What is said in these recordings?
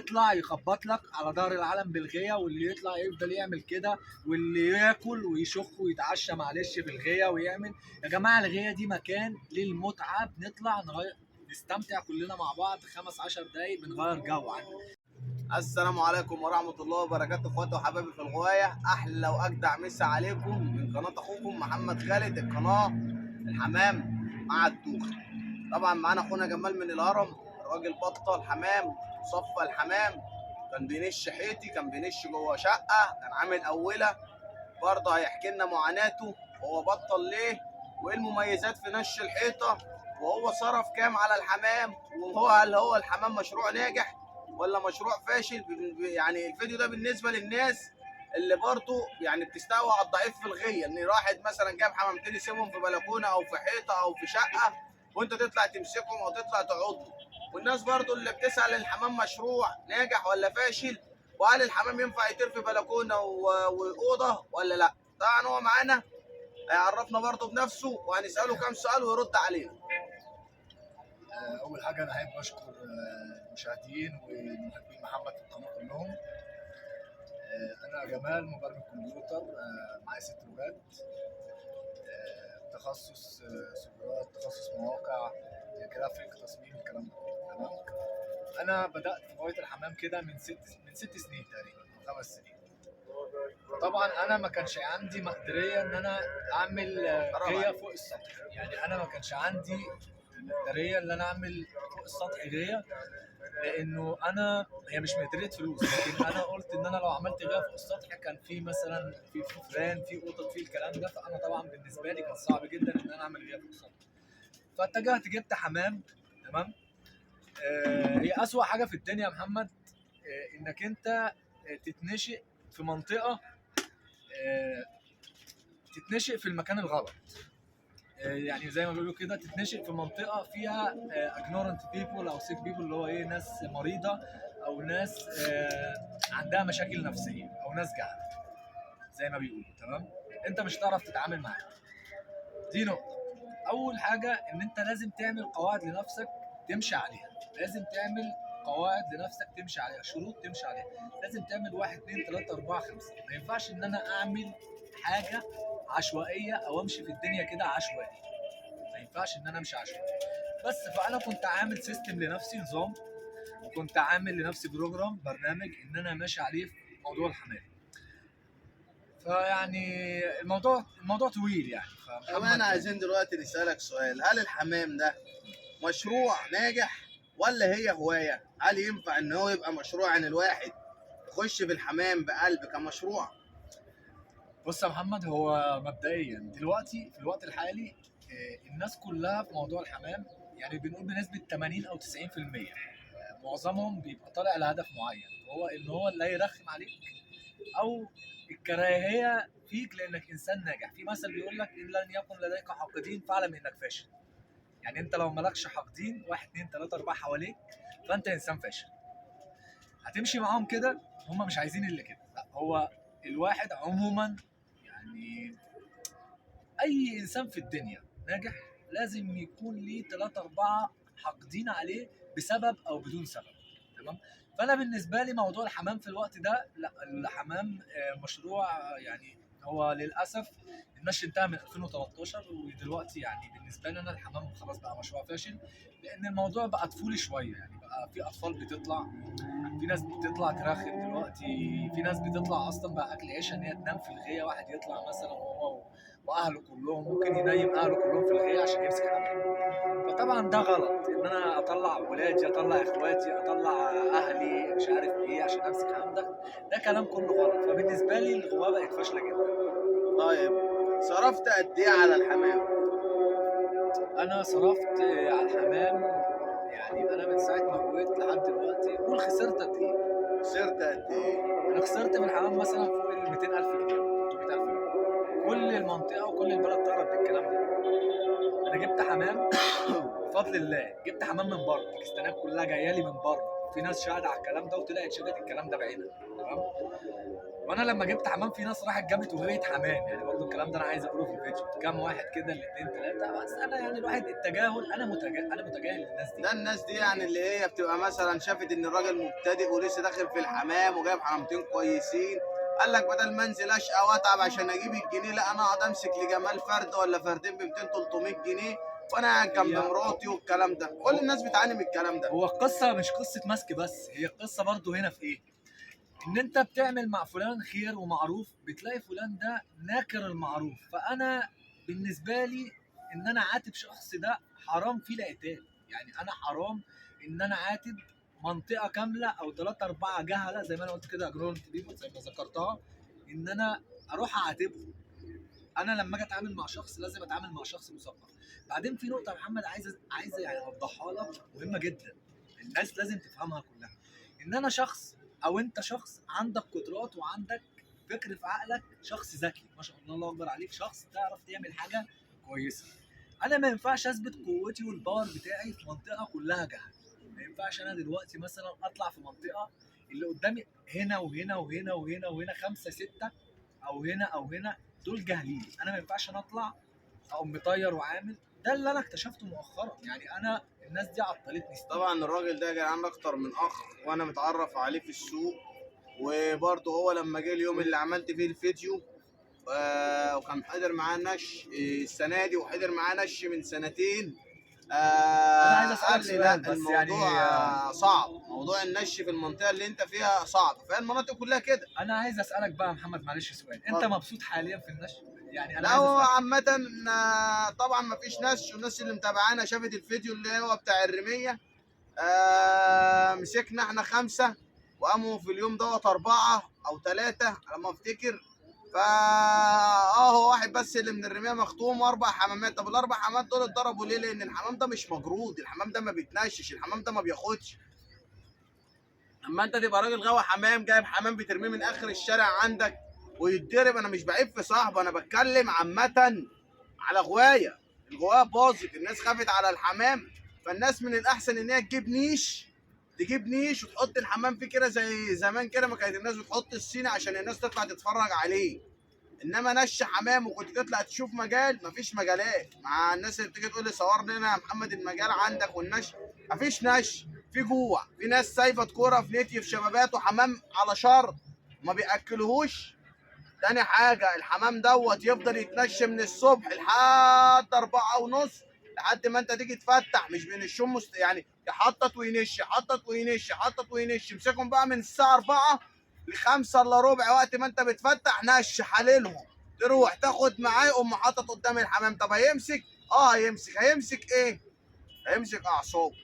يطلع يخبط لك على ظهر العالم بالغيه، واللي يطلع يفضل يعمل كده، واللي ياكل ويشخ ويتعشى معلش في الغيه ويعمل. يا جماعه الغيه دي مكان للمتعه، بنطلع نغير نستمتع كلنا مع بعض 15 دقايق بنغير جو عنه. السلام عليكم ورحمة الله وبركاته، اخواتي وحبايبي في الغواية. احلى واجدع مسا عليكم من قناة اخوكم محمد خالد، القناة الحمام مع الدوخ. طبعا معانا اخونا جمال من الهرم، الراجل بطل حمام وصفى الحمام. كان بينش حيطي، كان بينش جوه شقة، كان عامل أولة. برضه هيحكي لنا معاناته وهو بطل ليه، وايه المميزات في نش الحيطة، وهو صرف كام على الحمام، وهو هل هو الحمام مشروع ناجح ولا مشروع فاشل. يعني الفيديو ده بالنسبة للناس اللي برضه يعني بتستقوى على الضعيف في الغية، ان واحد مثلا جاب حمامتين يسيبهم في بلكونة او في حيطة او في شقة، وانت تطلع تمسكهم او تطلع تقعدهم. والناس برضو اللي بتسأل الحمام مشروع ناجح ولا فاشل، وهل الحمام ينفع يطير في بلكونه واوضه ولا لا. طبعا هو معانا هيعرفنا برضو بنفسه، وهنساله كام سؤال ويرد علينا. اول حاجه انا احب اشكر المشاهدين ومحبين محمد في القناه كلهم. انا جمال مبرمج كمبيوتر، معايا 6 لغات، تخصص سيرفرات، تخصص مواقع، جرافيك، تصميم، الكلام ده. تمام. انا بدات في هوايه الحمام كده من 6 سنين تقريبا او 5 سنين. طبعا انا ما كانش عندي مقدريه ان انا اعمل غيه فوق السطح، يعني انا ما كانش عندي مقدريه ان انا اعمل فوق السطح غيه، لانه انا هي مش مقدريه فلوس، لكن انا قلت ان انا لو عملت غيه فوق السطح كان في مثلا في فئران، في قطط، في الكلام ده، فانا طبعا بالنسبه لي كان صعب جدا ان انا اعمل غيه فوق السطح. فاتجهت جبت حمام. تمام. هي اسوأ حاجه في الدنيا يا محمد، انك انت تتنشئ في منطقه، تتنشئ في المكان الغلط. يعني زي ما بيقولوا كده تتنشئ في منطقه فيها ignorant people او sick people، اللي هو ايه، ناس مريضه او ناس عندها مشاكل نفسيه او ناس جهله زي ما بيقولوا. تمام. انت مش هتعرف تتعامل معاها. دي نقطه. اول حاجه ان انت لازم تعمل قواعد لنفسك تمشي عليها. لازم تعمل قواعد لنفسك تمشي عليها، شروط تمشي عليها. لازم تعمل 1 2 3 4 5. ما ينفعش ان انا اعمل حاجه عشوائيه او امشي في الدنيا كده عشوائي. ما ينفعش ان انا امشي عشوائي. بس فانا كنت عامل سيستم لنفسي، نظام، وكنت عامل لنفسي برنامج ان انا ماشي عليه في موضوع الحمام. فيعني الموضوع طويل يعني. طب انا عايزين دلوقتي نسالك سؤال، هل الحمام ده مشروع ناجح ولا هي هوايه؟ هل ينفع ان هو يبقى مشروع، ان الواحد يخش في الحمام بقلب كمشروع؟ بص يا محمد، هو مبدئيا دلوقتي في الوقت الحالي الناس كلها في موضوع الحمام، يعني بنقول بنسبه 80 او 90%، معظمهم بيبقى طالع لهدف معين، وهو ان هو لا يرخم عليك او الكراهيه فيك لانك انسان ناجح. في مثل بيقول لك ان لن يكن لديك حاقدين فاعلم انك فاشل. يعني انت لو مالكش حاقدين 1 2 3 4 حواليك، فانت انسان فاشل. هتمشي معاهم كده، هم مش عايزين الا كده. لا، هو الواحد عموما يعني اي انسان في الدنيا ناجح لازم يكون ليه 3 4 حاقدين عليه بسبب او بدون سبب. تمام. فانا بالنسبه لي موضوع الحمام في الوقت ده، لا، الحمام مشروع يعني هو للاسف النشر انتهى من 2013، ودلوقتي يعني بالنسبه لي انا الحمام خلاص بقى مشروع فاشل، لان الموضوع بقى طفولي شويه. يعني بقى في اطفال بتطلع، في ناس بتطلع ترخم دلوقتي، في ناس بتطلع اصلا بقى اكل عيشها ان هي تنام في الغيه. واحد يطلع مثلا وهو واهله كلهم ممكن ينيم اهله كلهم في الغيه عشان يمسك حمام. فطبعا ده غلط ان انا اطلع ولادي، اطلع اخواتي، اطلع اهلي مش عارف ايه عشان امسك حمام. ده كلام كله غلط. فبالنسبه لي الغوايه بقت فاشله جدا. طيب صرفت قد ايه على الحمام؟ انا صرفت على الحمام، يعني انا من ساعه ما هويت لحد دلوقتي قول خسرت قد ايه. خسرت قد ايه؟ انا خسرت في الحمام مثلا فوق ال 200,000 جنيه، 300,000 جنيه. كل المنطقه وكل البلد تعرف بالكلام ده. انا جبت حمام بفضل الله، جبت حمام من بره، الباكستانيات كلها جايه لي من بره، في ناس شاهده على الكلام ده وطلعت شافت الكلام ده بعينها. تمام. وانا لما جبت حمام في ناس راحت جابت وهية حمام، يعني برضو الكلام ده انا عايز اقوله في الفيديو، كام واحد كده الاثنين ثلاثه، بس انا يعني الواحد التجاهل، انا متجاهل للناس دي. ده الناس دي يعني اللي هي بتبقى مثلا شافت ان الراجل مبتدئ ولسه داخل في الحمام وجايب حمامتين كويسين، قال لك بدل ما انزل اشقى واتعب عشان اجيب الجنيه، لا انا اقعد امسك لجمال فرد ولا فردين ب 200 300 جنيه وانا قاعد جنب هي مراتي، والكلام ده كل الناس بتعاني من الكلام ده. هو القصه مش قصه مسك بس، هي القصه برضو هنا في ايه؟ ان انت بتعمل مع فلان خير ومعروف، بتلاقي فلان ده ناكر المعروف. فانا بالنسبه لي ان انا عاتب شخص ده حرام فيه العتاب، يعني انا حرام ان انا عاتب منطقه كامله او ثلاثة أربعة جهله زي ما انا قلت كده، اجرونت بيبل زي ما ذكرتها، ان انا اروح اعاتبهم. انا لما اجي اتعامل مع شخص لازم اتعامل مع شخص مثقف. بعدين في نقطه يا محمد عايز يعني اوضحها لك، مهمه جدا، الناس لازم تفهمها كلها. ان انا شخص او انت شخص عندك قدرات وعندك فكر في عقلك، شخص ذكي ما شاء الله، الله اكبر عليك، شخص تعرف تعمل حاجه كويسه. انا ما ينفعش اثبت قوتي والباور بتاعي في منطقه كلها جهل. ما ينفعش انا دلوقتي مثلا اطلع في منطقه اللي قدامي هنا وهنا وهنا وهنا وهنا خمسه سته، او هنا او هنا، دول جاهلين. انا ما ينفعش انا اطلع او مطير وعامل. ده اللي انا اكتشفته مؤخرا، يعني انا الناس دي عطلتني سنين. طبعا الراجل ده يا جدعان اكتر من اخ، وانا متعرف عليه في السوق، وبرضه هو لما جه اليوم اللي عملت فيه الفيديو وكان حضر معاه نش السنه دي وحضر معاه نش من سنتين. انا عايز اسالك قال لي لا سؤال بس، الموضوع يعني صعب، موضوع النش في المنطقه اللي انت فيها صعب، فهي المناطق كلها كده. انا عايز اسالك بقى يا محمد، معلش سؤال، انت اتفضل. مبسوط حاليا في النشر؟ يعني انا لا عايز هو اسالك. عامة طبعا ما فيش نش، والناس اللي متابعانا شافت الفيديو اللي هو بتاع الرمية. مسكنا احنا 5 وقاموا في اليوم دوت 4 أو 3 على ما افتكر. هو واحد بس اللي من الرمية مختوم، واربع حمامات. طب الاربع حمامات دول اتضربوا ليه؟ لان الحمام ده مش مجرود، الحمام ده ما بيتنشش، الحمام ده ما بياخدش. اما انت تبقى راجل غاوي حمام جايب حمام بترميه من اخر الشارع عندك ويتضرب، انا مش بعيب في صاحبه، انا بتكلم عامة على غوايه. الغوايه باظت، الناس خافت على الحمام، فالناس من الاحسن ان هي تجيب نيش وتحط الحمام فيه كده زي زمان كده ما كانت الناس بتحط الصيني عشان الناس تطلع تتفرج عليه. انما نش حمام وكنت تطلع تشوف مجال، مفيش مجالات. مع الناس اللي بتيجي تقول لي صور لنا يا محمد المجال عندك والنش، مفيش نش. في جوع، في ناس سايبه كوره في نتي في شبابات وحمام على شرط ما بياكلوهوش. تاني حاجة الحمام دوت يفضل يتنشى من الصبح لحد 4:30 لحد ما انت تيجي تفتح، مش بين الشم يعني يحطط وينش يحطط وينش يحطط وينش. امسكهم بقى من الساعة 4 ل5 الا ربع، وقت ما انت بتفتح نش حللهم، تروح تاخد معاه يقوم حاطط قدام الحمام. طب هيمسك؟ هيمسك ايه؟ هيمسك اعصابه،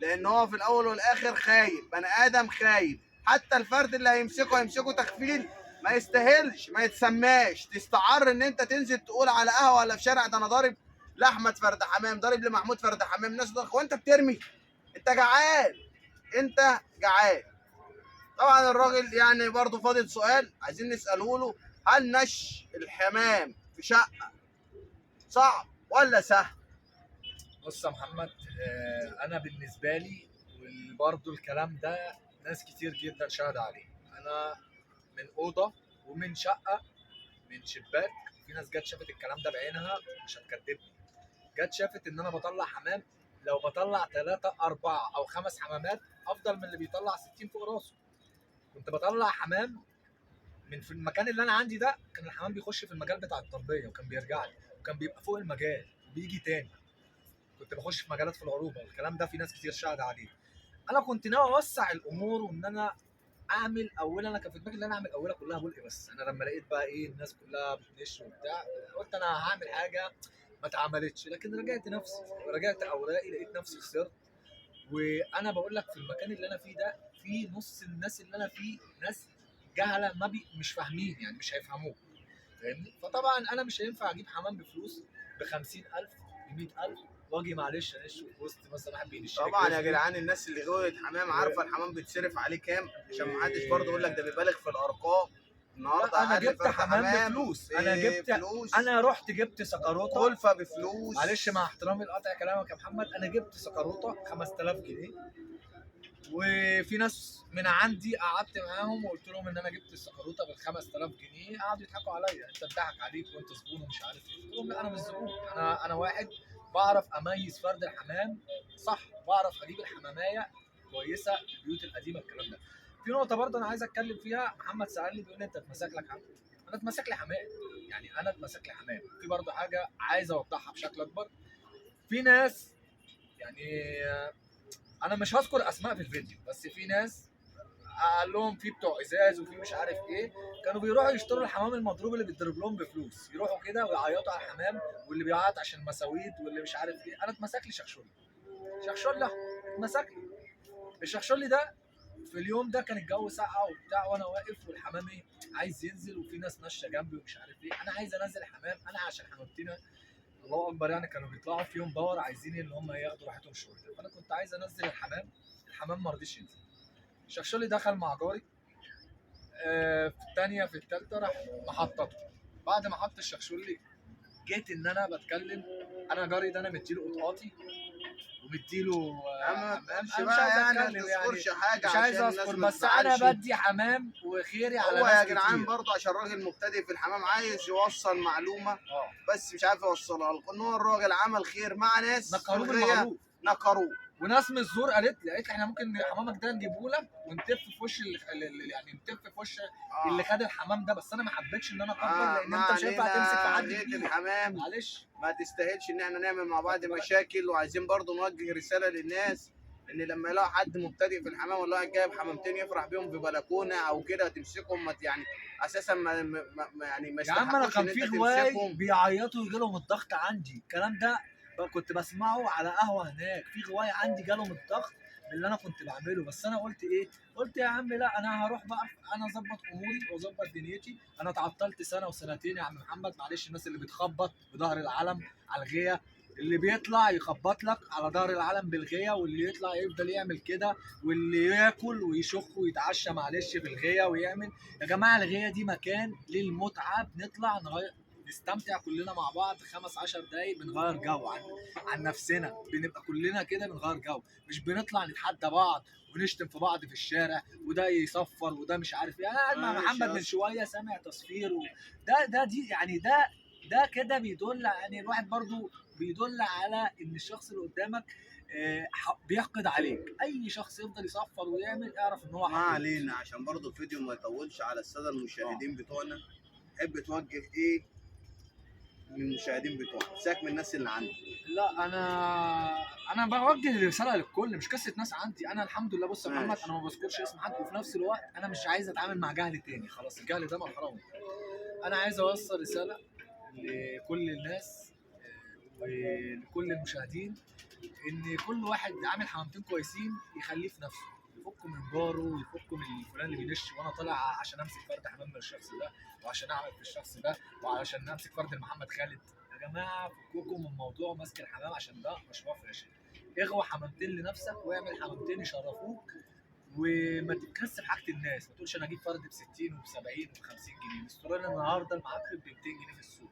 لان هو في الاول والاخر خايب، بني ادم خايب. حتى الفرد اللي هيمسكه تخفيل ما يستاهلش، ما يتسماش تستعر ان انت تنزل تقول على قهوه ولا في شارع ده انا ضارب لاحمد فرد حمام، ضارب لمحمود فرد حمام. الناس ده وانت بترمي، انت جعان، انت جعان. طبعا الراجل يعني برضه فاضل سؤال عايزين نساله له، هل نش الحمام في شقه صعب ولا سهل؟ بص يا محمد، انا بالنسبه لي وبرضه الكلام ده ناس كتير جدا شاهد عليه، انا من اوضه ومن شقه من شباك، في ناس جت شافت الكلام ده بعينها مش هتكدبني، جت شافت ان انا بطلع حمام، لو بطلع 3 4 أو 5 حمامات افضل من اللي بيطلع 60 فوق راسه. كنت بطلع حمام من في المكان اللي انا عندي ده، كان الحمام بيخش في المجال بتاع التربيه وكان بيرجع لي وكان بيبقى فوق المجال وبيجي تاني. كنت بخش في مجالات في العروبه، الكلام ده في ناس كتير شاهد عليه. انا كنت ناوي اوسع الامور وان انا اعمل اولا، انا كان في دماغي ان انا اعمل اولها كلها بلق، بس انا لما لقيت بقى ايه الناس كلها بتنش وبتاع، قلت انا هعمل حاجه ما اتعملتش. لكن رجعت اوراقي لقيت نفسي خسرت. وانا بقول لك في المكان اللي انا فيه ده، في نص الناس اللي انا فيه ناس جهله ما مش فاهمين، يعني مش هيفهموه، فاهمني؟ فطبعا انا مش هينفع اجيب حمام بفلوس ب 50,000 ب 100,000 واجي معلش انش في وسط مثلا واحد بينش لي طبعا يا جريزلي. جدعان الناس اللي غوت حمام عارفه الحمام بيتصرف عليه كام، عشان ما حدش برضه يقول لك ده بيبالغ في الارقام. النهارده لا انا اقل جبت فرد حمام بفلوس، بفلوس، انا رحت جبت سكروته، كلفه بفلوس. معلش مع احترامي لقطع كلامك يا محمد، انا جبت سكروته 5000 جنيه وفي ناس من عندي قعدت معاهم وقلت لهم ان انا جبت السكروته ب 5000 جنيه، قعدوا يضحكوا عليا، انت اتضحك عليك وانت زبون ومش عارف ايه. قلت لهم لا انا مش زبون، انا واحد بعرف اميز فرد الحمام صح، بعرف اجيب الحمامايه كويسه، البيوت القديمه الكلام ده. في نقطه برضه انا عايز اتكلم فيها، محمد سالني بيقول لي انت اتمسك لك حمام، انا اتمسك لي حمام، يعني انا اتمسك لي حمام. في برضه حاجه عايز اوضحها بشكل اكبر، في ناس يعني انا مش هذكر اسماء في الفيديو، بس في ناس قال لهم في بتوع ازاز وفي مش عارف ايه، كانوا بيروحوا يشتروا الحمام المضروب اللي بيتضرب لهم بفلوس، يروحوا كده ويعيطوا على الحمام، واللي بيعيط عشان مساويد واللي مش عارف ايه. انا اتمسك لي شخشولي، شخشولي اتمسك لي. الشخشولي ده في اليوم ده كان الجو ساقع وبتاع، وانا واقف والحمام ايه عايز ينزل، وفي ناس ماشيه جنبي ومش عارف ايه، انا عايز انزل الحمام، انا عشان حمامتنا الله اكبر يعني كانوا بيطلعوا في يوم باور عايزين ان هم ياخدوا راحتهم شويه، فانا كنت عايز انزل الحمام، الحمام ما رضيش ينزل. الشخشولي دخل مع جاري، في الثانيه في الثالثه راح محطته. بعد ما حط الشخشولي جيت ان انا بتكلم، انا جاري ده انا مديله قطقاطي ومديله يا عم ما حمام، تقولش انا مش بقى عايز يعني، ما اتكلم يعني، تذكرش حاجه مش عايز عشان الناس اذكر، ما بس انا تزعلش. بدي حمام وخيري على هو يا ناس جدعان كتير. برضه عشان راجل مبتدئ في الحمام عايز يوصل معلومه اه بس مش عارف يوصلها لكم، ان هو الراجل عمل خير مع ناس نقروه الغية بالمعروف. نكروه. وناس من الزور قالت لي احنا ممكن حمامك ده نجيبه لك ونتف في وش يعني نتف في وش اللي خد الحمام ده، بس انا ما حبيتش ان انا اكبر، لان ما انت مش هينفع تمسك في علينا حد غية كبير، الحمام معلش. ما تستاهلش ان احنا نعمل مع بعض مشاكل. وعايزين برضه نوجه رساله للناس ان لما يلاقوا حد مبتدئ في الحمام ولا واحد جايب حمامتين يفرح بيهم في بلكونه او كده تمسكهم، ما يعني اساسا يعني ما يا عم انا يستحقوش كان ان في انت هواي تمسكهم. بيعيطوا يجي لهم الضغط عندي، الكلام ده كنت بسمعه على قهوه هناك، في هواي عندي جالهم الضغط من اللي انا كنت بعمله، بس انا قلت ايه؟ قلت يا عم لا انا هروح بقى انا اظبط اموري واظبط دنيتي، انا اتعطلت سنه وسنتين يا عم محمد، معلش الناس اللي بتخبط بظهر العلم على الغيه، اللي بيطلع يخبط لك على ظهر العلم بالغيه، واللي يطلع يفضل يعمل كده، واللي ياكل ويشخ ويتعشى معلش في الغيه ويعمل. يا جماعه الغيه دي مكان للمتعه، بنطلع نغير نستمتع كلنا مع بعض 15 دقايق، بنغير جو عن نفسنا، بنبقى كلنا كده بنغير جو، مش بنطلع نتحدى بعض ونشتم في بعض في الشارع، وده يصفر وده مش عارف ايه. انا قاعد مع ماشي محمد يا من اسطى. شويه سامع تصفير ده دي يعني ده كده بيدل، يعني الواحد برضو بيدل على ان الشخص اللي قدامك بيحقد عليك. اي شخص يفضل يصفر ويعمل اعرف ان هو ما حقود. علينا، عشان برضه الفيديو ما يطولش على الساده المشاهدين بتوعنا، تحب توجه ايه للمشاهدين بتوعنا؟ ساك من الناس اللي عندي. لا انا بوجه رساله للكل، مش قصه ناس عندي، انا الحمد لله بص يا محمد ماشي. انا ما بذكرش اسم حد، وفي نفس الوقت انا مش عايز اتعامل مع جهل تاني، خلاص الجهل ده مرحله وانتهى. انا عايز اوصل رساله لكل الناس ولكل المشاهدين، ان كل واحد عامل حمامتين كويسين يخليه في نفسه، يفكوا من جاره ويفكوا من الفلان اللي بينش، وانا طالع عشان امسك فرد حمام من الشخص ده، وعشان اعمل في الشخص ده، وعشان امسك فرد لمحمد خالد. يا جماعه فكوكم من موضوع ماسك الحمام، عشان ده مشروع فاشل. اغوى حمامتين لنفسك واعمل حمامتين يشرفوك، وما تتكسب حاجه الناس، ما تقولش انا اجيب فرد ب 60 وب 70 وب 50 جنيه، الاسترالي النهارده المعفن ب 200 جنيه في السوق.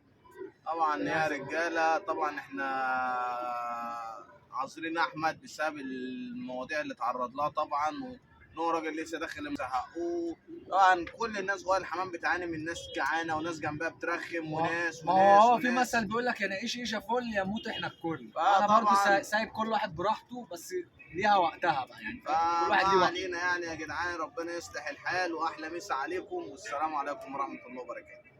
طبعا يا رجاله، طبعا احنا عاذرين احمد بسبب المواضيع اللي اتعرض لها طبعا، وان هو راجل لسه داخل حقه. طبعا كل الناس جوه الحمام بتعاني من ناس جعانه وناس جنبها بترخم وناس ما وناس هو في وناس. مثل بيقول لك يا نعيش عيشه فل يا موت احنا الكل، انا برضو طبعا. سايب كل واحد براحته، بس ليها وقتها بقى يعني، كل فما واحد ليه وقت. علينا يعني يا جدعان، ربنا يصلح الحال واحلى مسا عليكم، والسلام عليكم ورحمه الله وبركاته.